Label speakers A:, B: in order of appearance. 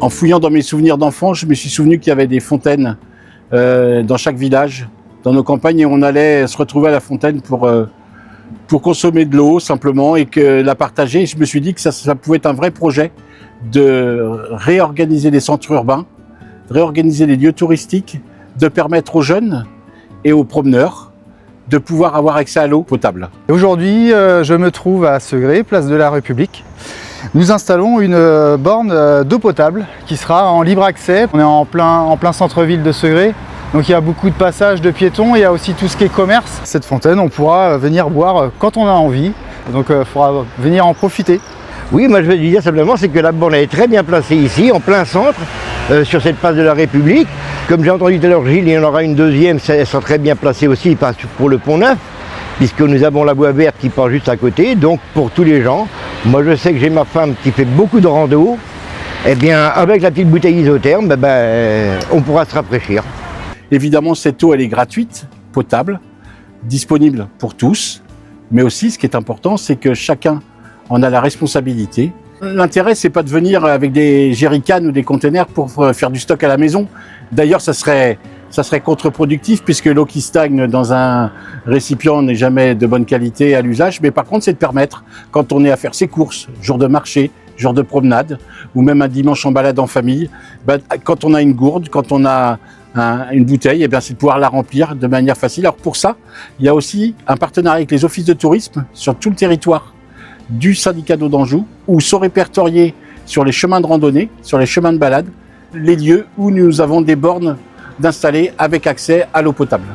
A: En fouillant dans mes souvenirs d'enfant, je me suis souvenu qu'il y avait des fontaines dans chaque village, dans nos campagnes, et on allait se retrouver à la fontaine pour consommer de l'eau simplement et que la partager. Je me suis dit que ça pouvait être un vrai projet de réorganiser les centres urbains, de réorganiser les lieux touristiques, de permettre aux jeunes et aux promeneurs de pouvoir avoir accès à l'eau potable.
B: Aujourd'hui, je me trouve à Segré, place de la République. Nous installons une borne d'eau potable qui sera en libre accès. On est en plein centre-ville de Segré, donc il y a beaucoup de passages de piétons, il y a aussi tout ce qui est commerce. Cette fontaine, on pourra venir boire quand on a envie, donc il faudra venir en profiter.
C: Oui, moi je veux dire simplement, c'est que la borne est très bien placée ici, en plein centre, sur cette place de la République. Comme j'ai entendu tout à l'heure, Gilles, il y en aura une deuxième, elle sera très bien placée aussi pour le Pont Neuf, puisque nous avons la voie verte qui part juste à côté, donc pour tous les gens. Moi je sais que j'ai ma femme qui fait beaucoup de rando, eh bien avec la petite bouteille isotherme, on pourra se rafraîchir.
A: Évidemment, cette eau, elle est gratuite, potable, disponible pour tous, mais aussi, ce qui est important, c'est que chacun en a la responsabilité. L'intérêt, c'est pas de venir avec des jerrycans ou des containers pour faire du stock à la maison. D'ailleurs, ça serait contre-productif puisque l'eau qui stagne dans un récipient n'est jamais de bonne qualité à l'usage. Mais par contre, c'est de permettre, quand on est à faire ses courses, jour de marché, jour de promenade, ou même un dimanche en balade en famille, quand on a une gourde, quand on a une bouteille, c'est de pouvoir la remplir de manière facile. Alors pour ça, il y a aussi un partenariat avec les offices de tourisme sur tout le territoire du syndicat d'eau d'Anjou, où sont répertoriés sur les chemins de randonnée, sur les chemins de balade, les lieux où nous avons des bornes d'installer avec accès à l'eau potable.